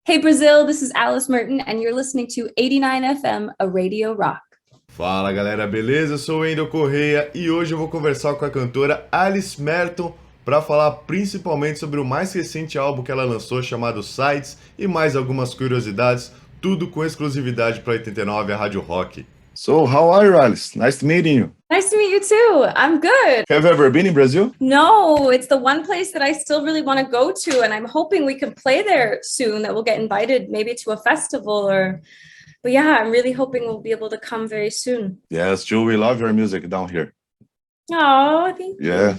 Hey Brazil, this is Alice Merton, and you're listening to 89 FM, a Radio Rock. Fala galera, beleza? Eu sou o Wendell Correia e hoje eu vou conversar com a cantora Alice Merton para falar principalmente sobre o mais recente álbum que ela lançou chamado S.I.D.E.S e mais algumas curiosidades, tudo com exclusividade para 89 a Rádio Rock. So, how are you, Alice? Nice to meet you. Nice to meet you too. I'm good. Have you ever been in Brazil? No, it's the one place that I still really want to go to, and I'm hoping we can play there soon, that we'll get invited maybe to a festival But yeah, I'm really hoping we'll be able to come very soon. Yes, Joe, we love your music down here. Oh, thank you. Yeah.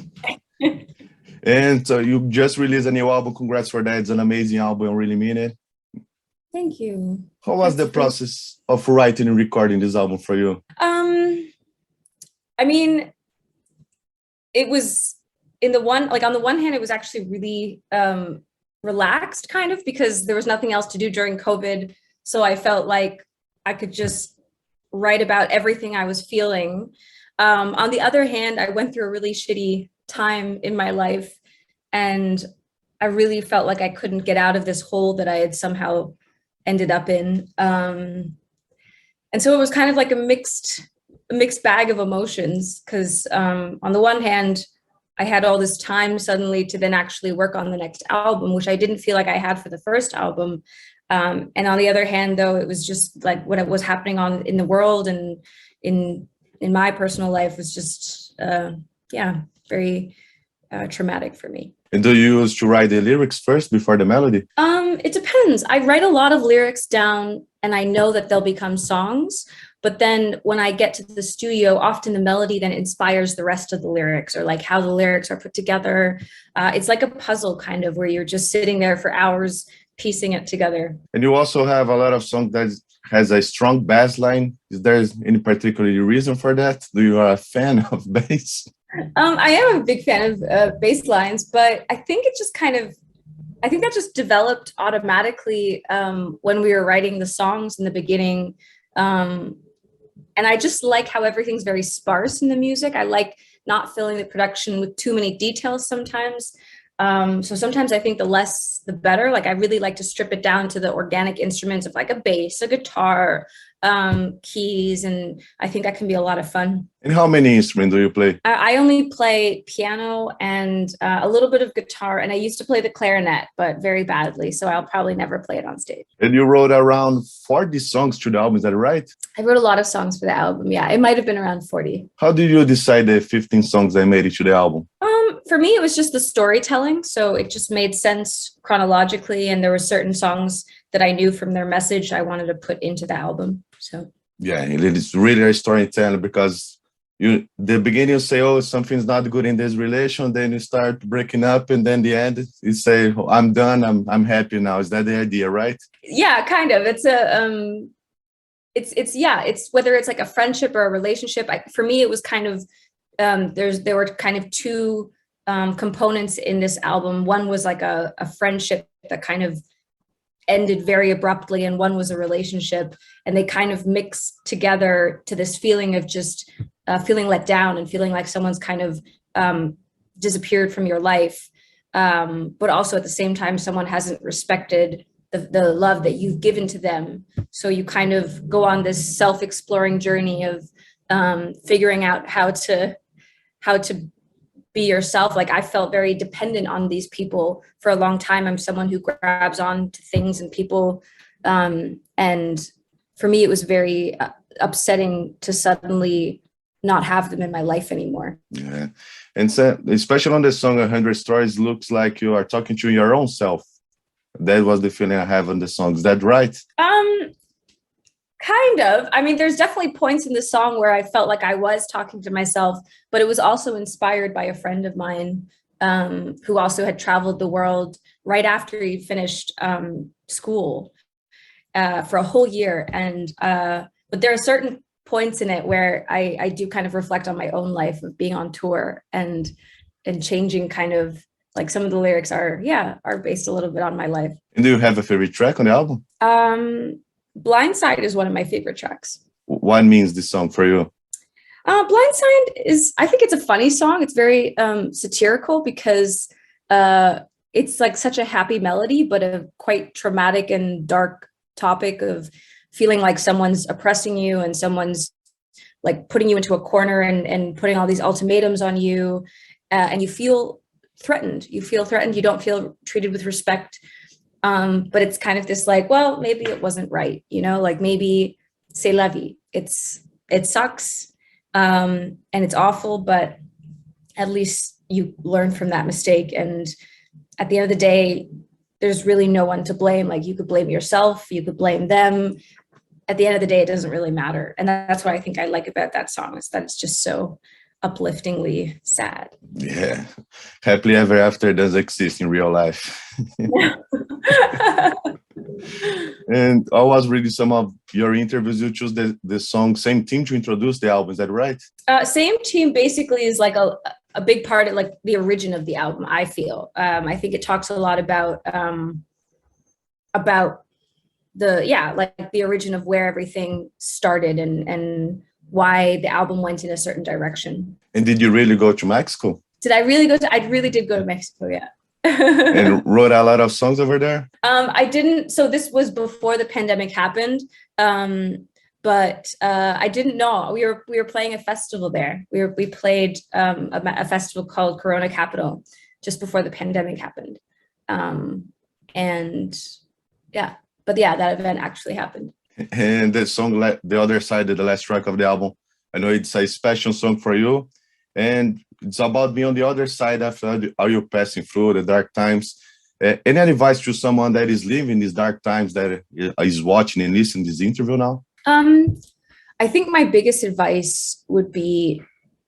And you just released a new album. Congrats for that. It's an amazing album. I really mean it. Thank you. How was the process of writing and recording this album for you? I mean, it was on the one hand, it was actually really relaxed kind of because there was nothing else to do during COVID. So I felt like I could just write about everything I was feeling. On the other hand, I went through a really shitty time in my life, and I really felt like I couldn't get out of this hole that I had somehow ended up in. And so it was kind of like a mixed bag of emotions, because on the one hand, I had all this time suddenly to then actually work on the next album, which I didn't feel like I had for the first album. And on the other hand, though, it was just like what was happening in the world and in my personal life was just, very traumatic for me. And do you used to write the lyrics first before the melody? It depends. I write a lot of lyrics down and I know that they'll become songs. But then when I get to the studio, often the melody then inspires the rest of the lyrics, or like how the lyrics are put together. It's like a puzzle kind of where you're just sitting there for hours piecing it together. And you also have a lot of songs that has a strong bass line. Is there any particular reason for that? Do you are a fan of bass? I am a big fan of bass lines, but I think that just developed automatically when we were writing the songs in the beginning. And I just like how everything's very sparse in the music. I like not filling the production with too many details sometimes. So sometimes I think the less, the better. Like I really like to strip it down to the organic instruments of like a bass, a guitar, keys, and I think that can be a lot of fun. And how many instruments do you play? I only play piano and a little bit of guitar, and I used to play the clarinet, but very badly, so I'll probably never play it on stage. And you wrote around 40 songs to the album, is that right? I wrote a lot of songs for the album, yeah. It might have been around 40. How did you decide the 15 songs that made it to the album? For me, it was just the storytelling, so it just made sense chronologically, and there were certain songs that I knew from their message I wanted to put into the album. So yeah, it is really a storytelling, because the beginning you say, oh, something's not good in this relation, then you start breaking up, and then the end you say, oh, I'm done, I'm happy now. Is that the idea, right? Yeah, kind of. It's it's whether it's like a friendship or a relationship. For me, it was kind of there were kind of two components in this album. One was like a friendship that kind of ended very abruptly, and one was a relationship, and they kind of mixed together to this feeling of just feeling let down and feeling like someone's kind of disappeared from your life, but also at the same time someone hasn't respected the love that you've given to them. So you kind of go on this self-exploring journey of figuring out how to be yourself. Like I felt very dependent on these people for a long time. I'm someone who grabs on to things and people, and for me it was very upsetting to suddenly not have them in my life anymore. Yeah, and so especially on the song 100 Stories, looks like you are talking to your own self. That was the feeling I have on the song. Is that right? Kind of. I mean, there's definitely points in the song where I felt like I was talking to myself, but it was also inspired by a friend of mine who also had traveled the world right after he finished school for a whole year. And but there are certain points in it where I do kind of reflect on my own life of being on tour and changing kind of like some of the lyrics are based a little bit on my life. And do you have a favorite track on the album? Blindside is one of my favorite tracks. What means this song for you? Blindside I think it's a funny song. It's very satirical because it's like such a happy melody, but a quite traumatic and dark topic of feeling like someone's oppressing you and someone's like putting you into a corner and putting all these ultimatums on you, and you feel threatened. You don't feel treated with respect. But it's kind of this like, well, maybe it wasn't right, you know, like maybe c'est la vie. It sucks, and it's awful, but at least you learn from that mistake. And at the end of the day, there's really no one to blame. Like you could blame yourself, you could blame them. At the end of the day, it doesn't really matter. And that's what I think I like about that song, is that it's just so upliftingly sad. Yeah. Happily ever after does exist in real life. And I was reading some of your interviews. You choose the song Same Team to introduce the album. Is that right? Same Team basically is like a big part of like the origin of the album, I feel. I think it talks a lot about the origin of where everything started and why the album went in a certain direction. And did you really go to Mexico? I really did go to Mexico, yeah. And wrote a lot of songs over there? I didn't, so this was before the pandemic happened. But I didn't know. We were playing a festival there. We played a festival called Corona Capital just before the pandemic happened. And yeah, but yeah, that event actually happened. And the song, The Other Side, the last track of the album, I know it's a special song for you. And it's about being on the other side after all you're passing through the dark times. Any advice to someone that is living these dark times, that is watching and listening to this interview now? I think my biggest advice would be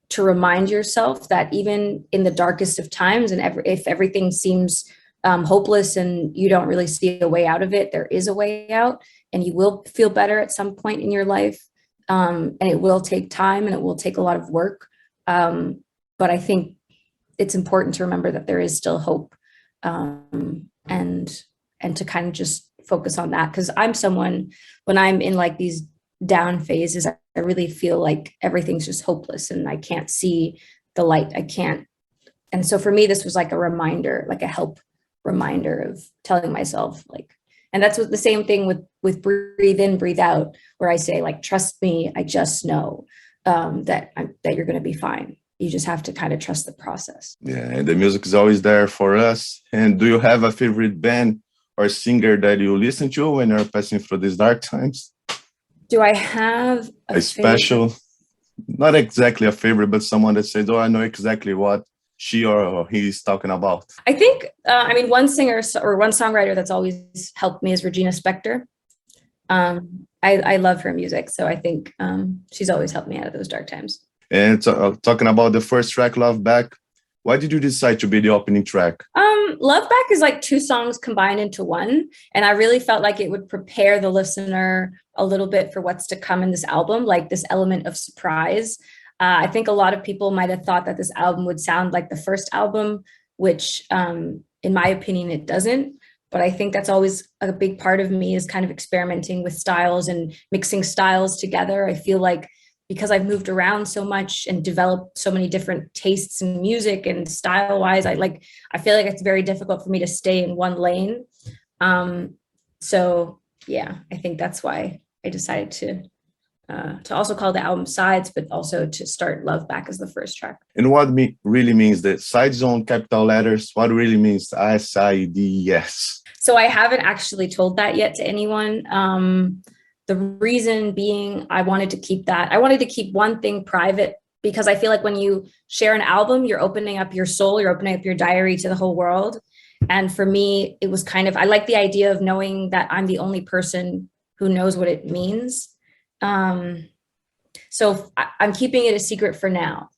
to remind yourself that even in the darkest of times, and if everything seems hopeless and you don't really see a way out of it, there is a way out, and you will feel better at some point in your life. And it will take time and it will take a lot of work. But I think it's important to remember that there is still hope, and to kind of just focus on that. Because I'm someone, when I'm in like these down phases, I really feel like everything's just hopeless and I can't see the light. And so for me, this was like a reminder, like a help reminder of telling myself like, and that's what the same thing with breathe in, breathe out, where I say like, trust me, I just know that you're going to be fine. You just have to kind of trust the process. Yeah, and the music is always there for us. And do you have a favorite band or singer that you listen to when you're passing through these dark times? Do I have a special, not exactly a favorite, but someone that says, oh, I know exactly what she or he is talking about? I think, one singer or one songwriter that's always helped me is Regina Spektor. I love her music, so I think she's always helped me out of those dark times. And talking about the first track, Love Back, why did you decide to be the opening track? Love Back is like two songs combined into one, and I really felt like it would prepare the listener a little bit for what's to come in this album, like this element of surprise. I think a lot of people might have thought that this album would sound like the first album, which in my opinion, it doesn't. But I think that's always a big part of me, is kind of experimenting with styles and mixing styles together. I feel like because I've moved around so much and developed so many different tastes in music and style wise, I feel like it's very difficult for me to stay in one lane. So yeah, I think that's why I decided to also call the album Sides, but also to start Love Back as the first track. And what really means that Sides on capital letters? What really means S.I.D.E.S? So I haven't actually told that yet to anyone. The reason being, I wanted to keep one thing private, because I feel like when you share an album, you're opening up your soul, you're opening up your diary to the whole world. And for me, it was kind of, I like the idea of knowing that I'm the only person who knows what it means. So I'm keeping it a secret for now,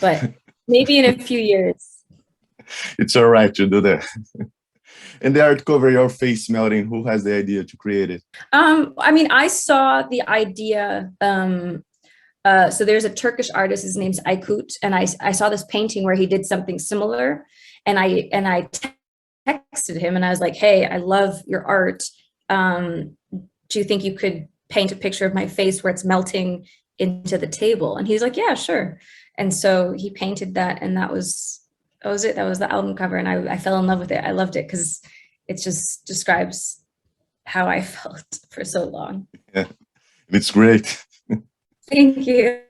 but maybe in a few years. It's all right to do that. And the art cover, your face melting, who has the idea to create it? I saw the idea. So there's a Turkish artist, his name's Aykut, and I saw this painting where he did something similar, and I texted him and I was like, hey, I love your art. Do you think you could paint a picture of my face where it's melting into the table? And he's like, yeah, sure. And so he painted that, and that was That was it. That was the album cover, and I fell in love with it. I loved it because it just describes how I felt for so long. Yeah, it's great. Thank you.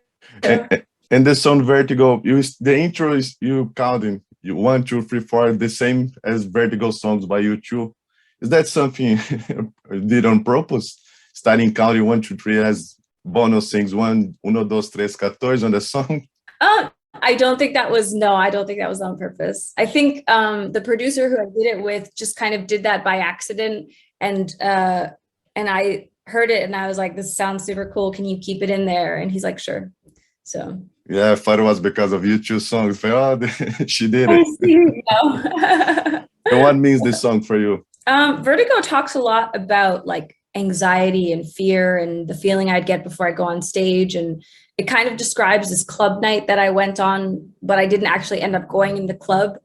And the song Vertigo, the intro is you counting you 1, 2, 3, 4, the same as Vertigo songs by U2. Is that something you did on purpose? Starting counting 1, 2, 3 as Bono sings 1, 2, 3, 14 on the song? I don't think that was on purpose. I think the producer who I did it with just kind of did that by accident, and I heard it and I was like, this sounds super cool. Can you keep it in there? And he's like, sure. So yeah, I thought it was because of U2 songs. Oh, she did I it. see, no. So what means this song for you? Vertigo talks a lot about like anxiety and fear and the feeling I'd get before I go on stage, and it kind of describes this club night that I went on, but I didn't actually end up going in the club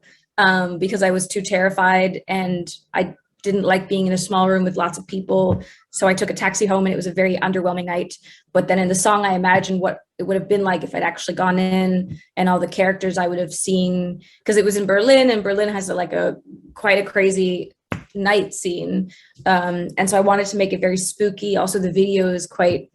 because I was too terrified and I didn't like being in a small room with lots of people. So I took a taxi home and it was a very underwhelming night. But then in the song, I imagined what it would have been like if I'd actually gone in, and all the characters I would have seen, because it was in Berlin, and Berlin has quite a crazy night scene. And so I wanted to make it very spooky. Also, the video is quite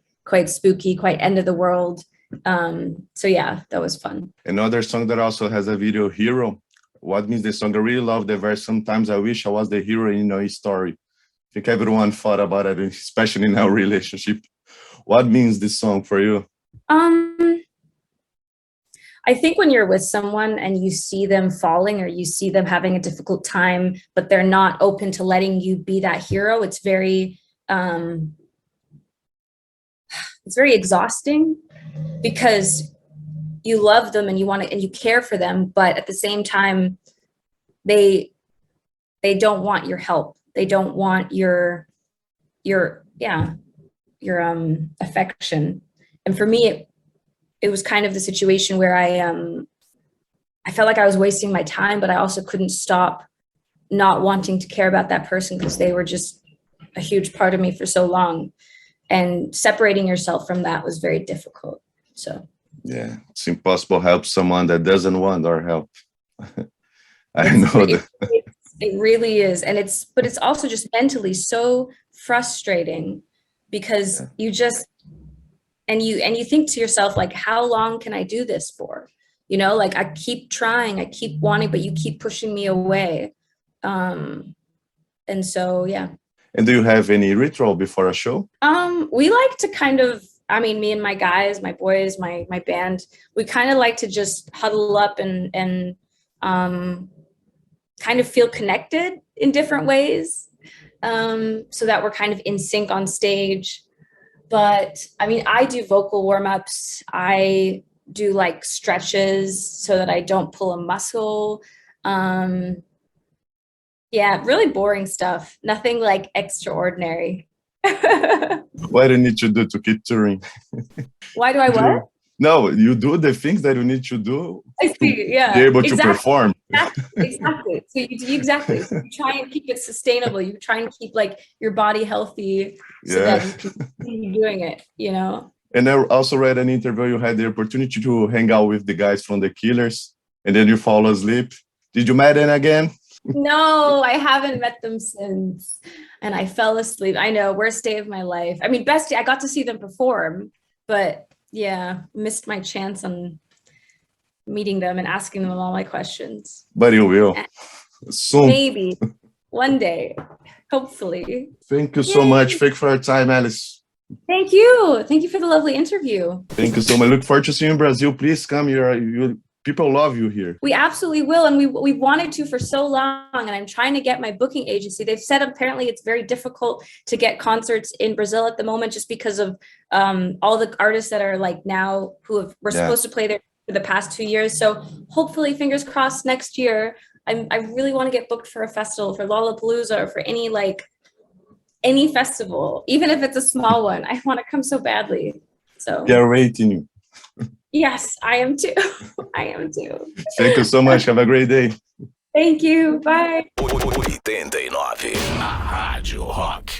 spooky, quite end of the world. So yeah, that was fun. Another song that also has a video, Hero. What means the song? I really love the verse. Sometimes I wish I was the hero in a story. I think everyone thought about it, especially in our relationship. What means this song for you? I think when you're with someone and you see them falling or you see them having a difficult time, but they're not open to letting you be that hero, it's very exhausting, because you love them and you want to, and you care for them, but at the same time, they don't want your help. They don't want your affection. And for me, it was kind of the situation where I felt like I was wasting my time, but I also couldn't stop not wanting to care about that person because they were just a huge part of me for so long. And separating yourself from that was very difficult. So yeah, it's impossible to help someone that doesn't want our help. I know that. It really is. And it's also just mentally so frustrating, because you just, and you think to yourself, like, how long can I do this for? You know, like, I keep trying, I keep wanting, but you keep pushing me away. And so, yeah. And do you have any ritual before a show? We like to kind of, me and my guys, my boys, my band, we kind of like to just huddle up and kind of feel connected in different ways, so that we're kind of in sync on stage. But I do vocal warm-ups. I do like stretches so that I don't pull a muscle. Yeah, really boring stuff. Nothing like extraordinary. What do you need to do to keep touring? Why do I what? No, you do the things that you need to do. I see, yeah. Be able to perform. Exactly. So you try and keep it sustainable. You try and keep like your body healthy so that you can continue doing it, you know? And I also read an interview, you had the opportunity to hang out with the guys from The Killers, and then you fall asleep. Did you meet them again? No, I haven't met them since. And I fell asleep. I know, worst day of my life. Best day, I got to see them perform, but yeah, missed my chance on meeting them and asking them all my questions. But you will. Soon. Maybe. One day. Hopefully. Thank you so much. Thank you for your time, Alice. Thank you. Thank you for the lovely interview. Thank you so much. Look forward to seeing you in Brazil. Please come here. People love you here. We absolutely will. And we wanted to for so long. And I'm trying to get my booking agency. They've said apparently it's very difficult to get concerts in Brazil at the moment, just because of all the artists that are like now were supposed to play there for the past 2 years. So hopefully, fingers crossed, next year, I really want to get booked for a festival, for Lollapalooza, or for any festival, even if it's a small one. I want to come so badly. So they're waiting you. Yes, I am too. I am too. Thank you so much. Have a great day. Thank you. Bye. 89, a Rádio Rock.